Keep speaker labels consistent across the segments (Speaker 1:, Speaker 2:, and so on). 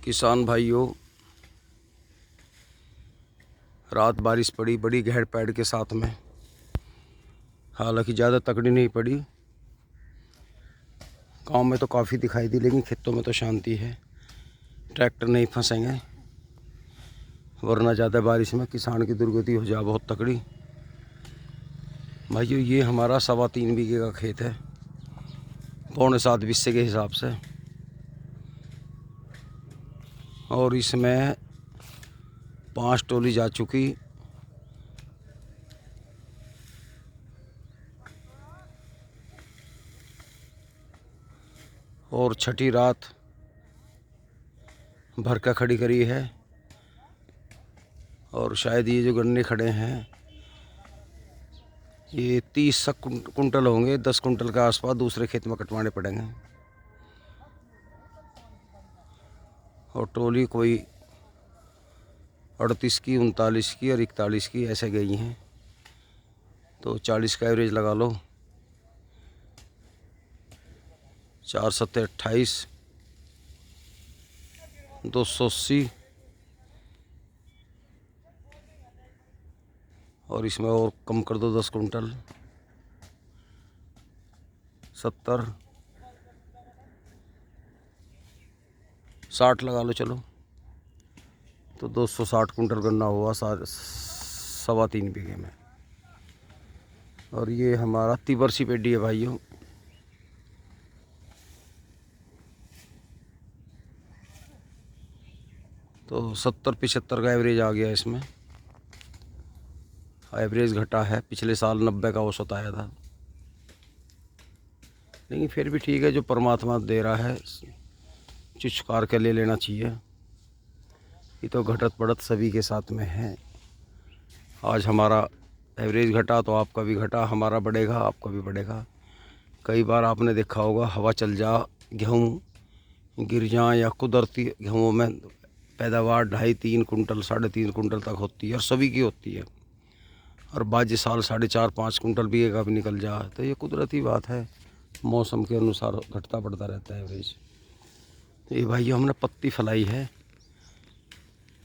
Speaker 1: किसान भाइयों, रात बारिश पड़ी बड़ी गहर पैड़ के साथ में। हालांकि ज़्यादा तकड़ी नहीं पड़ी। गांव में तो काफ़ी दिखाई दी, लेकिन खेतों में तो शांति है। ट्रैक्टर नहीं फंसेंगे, वरना ज़्यादा बारिश में किसान की दुर्गति हो जाए बहुत तकड़ी। भाइयों, ये हमारा 3.25 बीघे का खेत है, 6.25 बिस्से के हिसाब से। और इसमें 5 टोली जा चुकी। और छठी रात भर का खड़ी करी है। और शायद ये जो गन्ने खड़े हैं ये 30 कुंटल होंगे। 10 कुंटल के आसपास दूसरे खेत में कटवाने पड़ेंगे। और टोली कोई 38 की, 39 की और 41 की ऐसे गई हैं। तो 40 का एवरेज लगा लो। 4 सत्ते 28, 280। और इसमें और कम कर दो 10 कुंटल, 70, 60 लगा लो। चलो, तो 260 कुंटल गन्ना हुआ 3.25 बीघे में। और ये हमारा तिबरसी पेडी है भाइयों। तो 70-75 का एवरेज आ गया इसमें। एवरेज घटा है, पिछले साल 90 का औसत आया था। लेकिन फिर भी ठीक है, जो परमात्मा दे रहा है चुचकार के ले लेना चाहिए। ये तो घटत बढ़त सभी के साथ में है। आज हमारा एवरेज घटा तो आपका भी घटा, हमारा बढ़ेगा आपका भी बढ़ेगा। कई बार आपने देखा होगा, हवा चल जा, गेहूँ गिर जाए, या कुदरती गेहूँ में पैदावार 2.5-3 कुंटल 3.5 कुंटल तक होती है, और सभी की होती है। और बाजी साल 4.5-5 कुंटल भी एक भी निकल जाए, तो ये कुदरती बात है। मौसम के अनुसार घटता बढ़ता रहता है एवरेज। ये भाई हमने पत्ती फैलाई है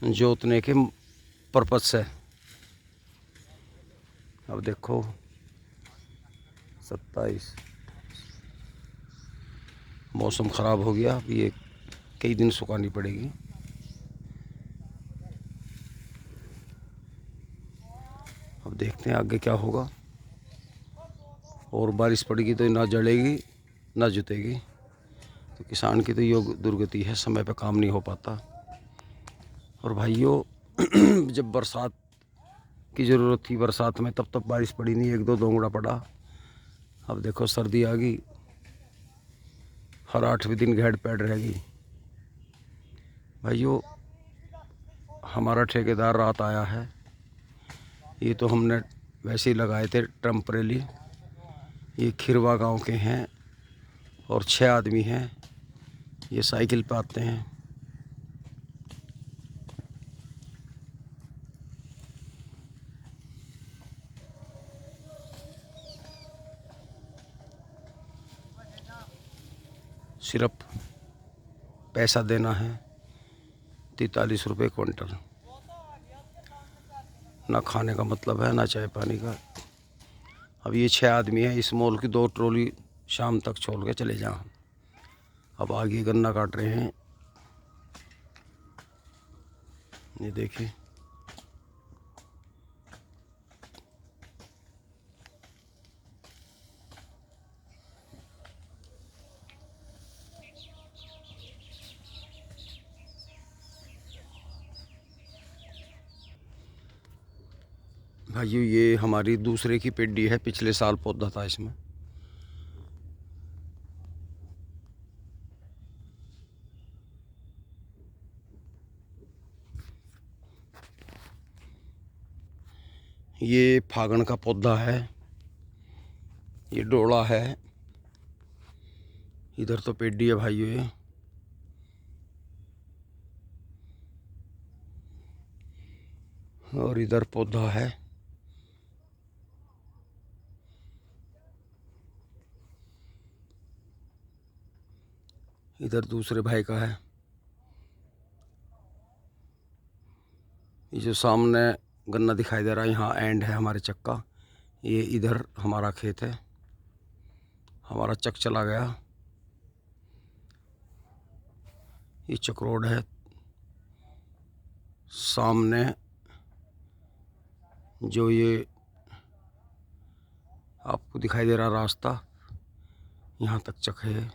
Speaker 1: जोतने के पर्पज से। अब देखो 27, मौसम ख़राब हो गया। अब ये कई दिन सुखानी पड़ेगी। अब देखते हैं आगे क्या होगा। और बारिश पड़ेगी तो ना जड़ेगी ना जुतेगी। तो किसान की तो ये दुर्गति है, समय पे काम नहीं हो पाता। और भाइयों, जब बरसात की ज़रूरत थी बरसात में, तब बारिश पड़ी नहीं, 1-2 दोंगड़ा पड़ा। अब देखो सर्दी आ गई, हर 8वें दिन घेड़ पैड़ रहेगी। भाइयों, हमारा ठेकेदार रात आया है। ये तो हमने वैसे ही लगाए थे टेम्परेली। ये खिरवा गांव के हैं और 6 आदमी हैं। ये साइकिल पे आते हैं। सिर्फ पैसा देना है 43 रुपये क्विंटल। ना खाने का मतलब है, ना चाय पानी का। अब ये 6 आदमी हैं, इस मोल की 2 ट्रॉली शाम तक छोड़ के चले जाओ। अब आगे गन्ना काट रहे हैं, ये देखिए। भाइयों, ये हमारी दूसरे की पेडी है, पिछले साल पौधा था इसमें। ये फागण का पौधा है, ये डोला है। इधर तो पेडी है भाइयों ये। और इधर पौधा है। इधर दूसरे भाई का है। ये जो सामने गन्ना दिखाई दे रहा है, यहाँ एंड है हमारे चक का। ये इधर हमारा खेत है, हमारा चक चला गया। ये चक रोड है। सामने जो ये आपको दिखाई दे रहा रास्ता, यहाँ तक चक है।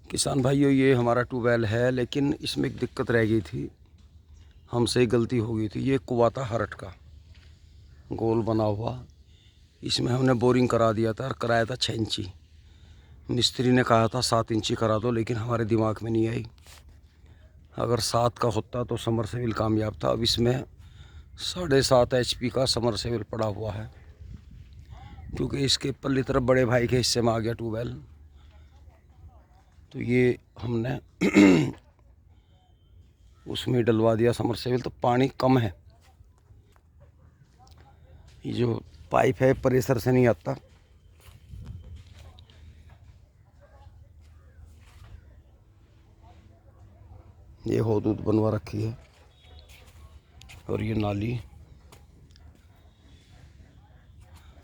Speaker 1: किसान भाइयों, ये हमारा ट्यूबवेल है, लेकिन इसमें एक दिक्कत रह गई थी, हमसे गलती हो गई थी। ये कुआं था हरट का, गोल बना हुआ। इसमें हमने बोरिंग करा दिया था और कराया था 6 इंची। मिस्त्री ने कहा था 7 इंची करा दो, लेकिन हमारे दिमाग में नहीं आई। अगर 7 का होता तो समरसेबिल कामयाब था। अब इसमें 7.5 HP का समरसेबिल पड़ा हुआ है, क्योंकि इसके पल्ली तरफ बड़े भाई के हिस्से में आ गया ट्यूबवेल। तो ये हमने उसमें डलवा दिया समरसेबिल, तो पानी कम है। ये जो पाइप है प्रेशर से नहीं आता। ये हदूद बनवा रखी है और ये नाली।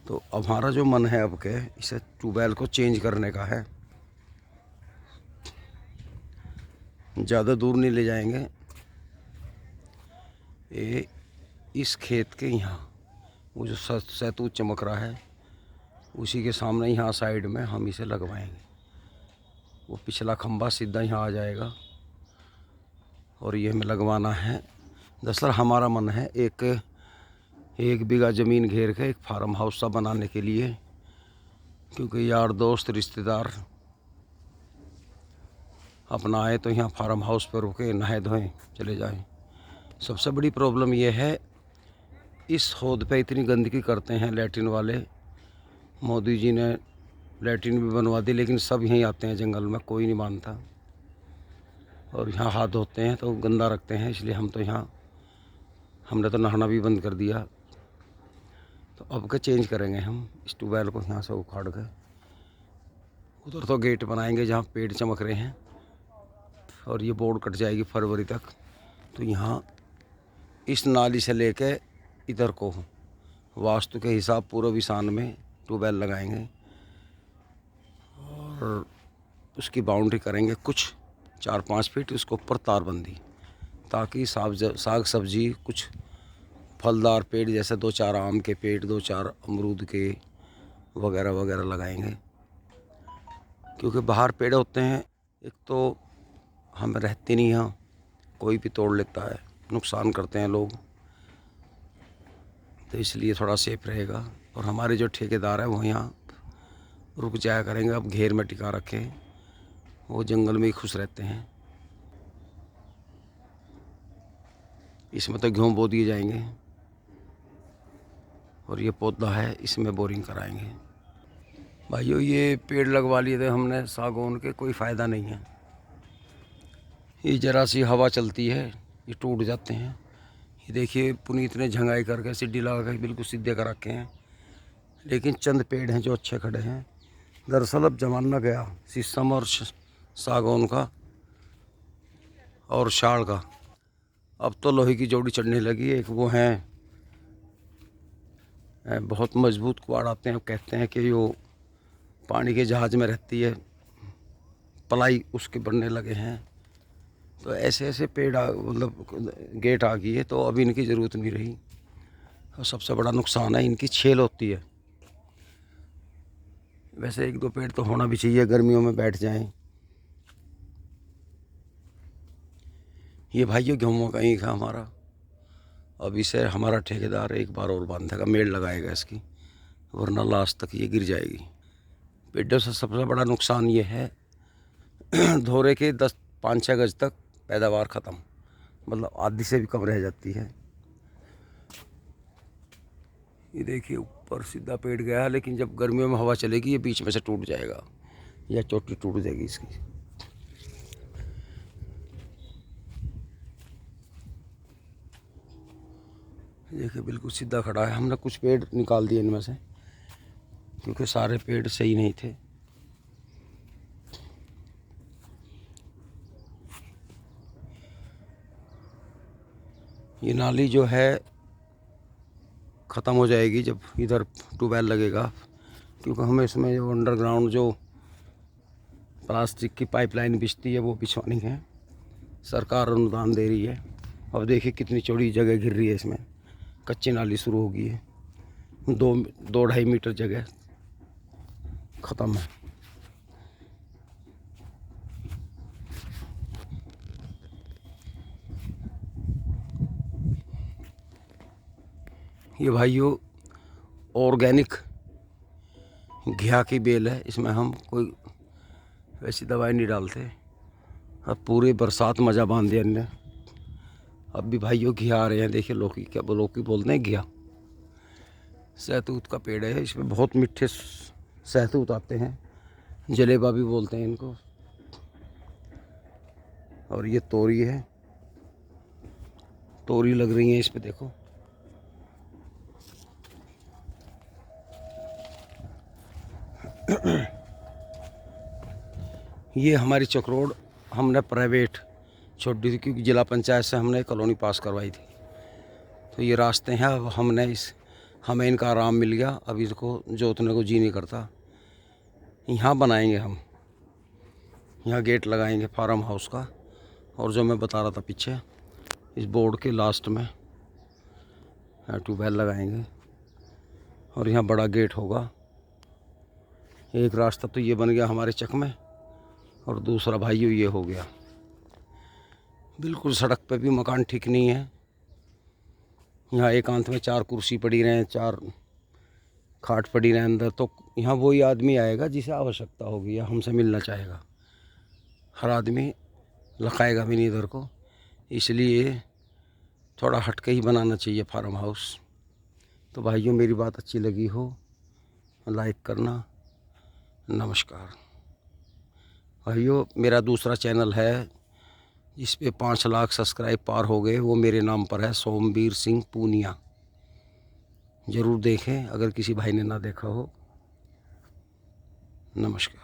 Speaker 1: तो अब हमारा जो मन है अब के इसे ट्यूबवेल को चेंज करने का है। ज़्यादा दूर नहीं ले जाएंगे। ये इस खेत के यहाँ वो जो सैतूत चमक रहा है, उसी के सामने यहाँ साइड में हम इसे लगवाएंगे। वो पिछला खंभा सीधा यहाँ आ जाएगा और ये हमें लगवाना है। दरअसल हमारा मन है एक बीघा ज़मीन घेर के एक फार्म हाउस सा बनाने के लिए, क्योंकि यार दोस्त रिश्तेदार अपना आए तो यहाँ फार्म हाउस पर रुके, नहाए धोएं चले जाएं। सबसे बड़ी प्रॉब्लम ये है, इस हौद पे इतनी गंदगी करते हैं लैट्रिन वाले। मोदी जी ने लैट्रिन भी बनवा दी, लेकिन सब यहीं आते हैं जंगल में, कोई नहीं मानता। और यहाँ हाथ धोते हैं तो गंदा रखते हैं, इसलिए हमने तो नहाना भी बंद कर दिया। तो अब के चेंज करेंगे हम इस ट्यूबवेल को यहाँ से उखाड़ के। उधर तो गेट बनाएंगे जहाँ पेड़ चमक रहे हैं, और ये बोर्ड कट जाएगी फरवरी तक। तो यहाँ इस नाली से लेके इधर को वास्तु के हिसाब पूर्व ईशान में ट्यूबवेल लगाएंगे और उसकी बाउंड्री करेंगे कुछ 4-5 फीट, उसके ऊपर तारबंदी, ताकि साग सब्जी कुछ फलदार पेड़ जैसे 2-4 आम के पेड़, 2-4 अमरूद के वगैरह वगैरह लगाएंगे। क्योंकि बाहर पेड़ होते हैं, एक तो हम रहते नहीं हैं, कोई भी तोड़ लेता है, नुकसान करते हैं लोग, तो इसलिए थोड़ा सेफ रहेगा। और हमारे जो ठेकेदार हैं वो यहाँ रुक जाया करेंगे। अब घेर में टिका रखें, वो जंगल में ही खुश रहते हैं। इसमें तो गेहूँ बो दिए जाएंगे और ये पौधा है, इसमें बोरिंग कराएंगे। भाइयों, ये पेड़ लगवा लिए थे हमने सागौन के, कोई फ़ायदा नहीं है। ये ज़रा सी हवा चलती है ये टूट जाते हैं। ये देखिए पुनीत ने झंगाई करके सीढ़ी लगा के बिल्कुल सीधे कर रखे हैं, लेकिन चंद पेड़ हैं जो अच्छे खड़े हैं। दरअसल अब जमाना गया शीशम और सागौन का और शाल का, अब तो लोहे की जोड़ी चढ़ने लगी है। एक वो हैं बहुत मजबूत कुआड़ आते हैं, कहते हैं कि वो पानी के जहाज़ में रहती है, पलाई उसके बनने लगे हैं। तो ऐसे ऐसे पेड़ मतलब गेट आ गई है, तो अब इनकी ज़रूरत नहीं रही। और सबसे बड़ा नुकसान है इनकी छेल होती है। वैसे 1-2 पेड़ तो होना भी चाहिए, गर्मियों में बैठ जाएं। ये भाइयों गेहूँ का ही था हमारा। अब इसे हमारा ठेकेदार एक बार और बांधेगा, मेड़ लगाएगा इसकी, वरना लास्ट तक ये गिर जाएगी। पेड़ों से सबसे बड़ा नुकसान ये है धोरे के 5-6 गज तक पैदावार ख़त्म, मतलब आधी से भी कम रह जाती है। ये देखिए ऊपर सीधा पेड़ गया, लेकिन जब गर्मियों में हवा चलेगी ये बीच में से टूट जाएगा, या चोटी टूट जाएगी इसकी। देखिए बिल्कुल सीधा खड़ा है। हमने कुछ पेड़ निकाल दिए इनमें से, क्योंकि सारे पेड़ सही नहीं थे। ये नाली जो है ख़त्म हो जाएगी जब इधर ट्यूबवेल लगेगा, क्योंकि हमें इसमें जो अंडरग्राउंड जो प्लास्टिक की पाइपलाइन बिछती है वो बिछवानी है। सरकार अनुदान दे रही है। अब देखिए कितनी चौड़ी जगह घिर रही है इसमें। कच्ची नाली शुरू हो गई है, 2-2.5 मीटर जगह ख़त्म है। ये भाइयों ऑर्गेनिक घिया की बेल है, इसमें हम कोई वैसी दवाई नहीं डालते। अब पूरे बरसात मज़ा बांध दिया इनने। अब भी भाइयों घिया आ रहे हैं, देखिए लौकी, क्या लौकी बोलते हैं घिया। सहतूत का पेड़ है, इसमें बहुत मीठे सहतूत आते हैं, जलेबा भी बोलते हैं इनको। और ये तोरी है, तोरी लग रही है इस पे देखो। ये हमारी चकरोड हमने प्राइवेट छोड़ दी थी, क्योंकि जिला पंचायत से हमने कॉलोनी पास करवाई थी। तो ये रास्ते हैं, अब हमें इनका आराम मिल गया। अब इसको जोतने को जी नहीं करता। यहाँ बनाएंगे हम, यहाँ गेट लगाएंगे फार्म हाउस का। और जो मैं बता रहा था पीछे इस बोर्ड के लास्ट में ट्यूबवेल लगाएंगे और यहाँ बड़ा गेट होगा। एक रास्ता तो ये बन गया हमारे चक में, और दूसरा भाइयों ये हो गया। बिल्कुल सड़क पे भी मकान ठीक नहीं है। यहाँ एकांत में 4 कुर्सी पड़ी रहे, 4 खाट पड़ी रहे अंदर, तो यहाँ वही आदमी आएगा जिसे आवश्यकता होगी या हमसे मिलना चाहेगा। हर आदमी लखाएगा भी नहीं इधर को, इसलिए थोड़ा हट के ही बनाना चाहिए फार्म हाउस। तो भाइयों मेरी बात अच्छी लगी हो लाइक करना। नमस्कार भाइयों, मेरा दूसरा चैनल है जिस पे 5 लाख सब्सक्राइब पार हो गए, वो मेरे नाम पर है, सोमवीर सिंह पूनिया। ज़रूर देखें अगर किसी भाई ने ना देखा हो। नमस्कार।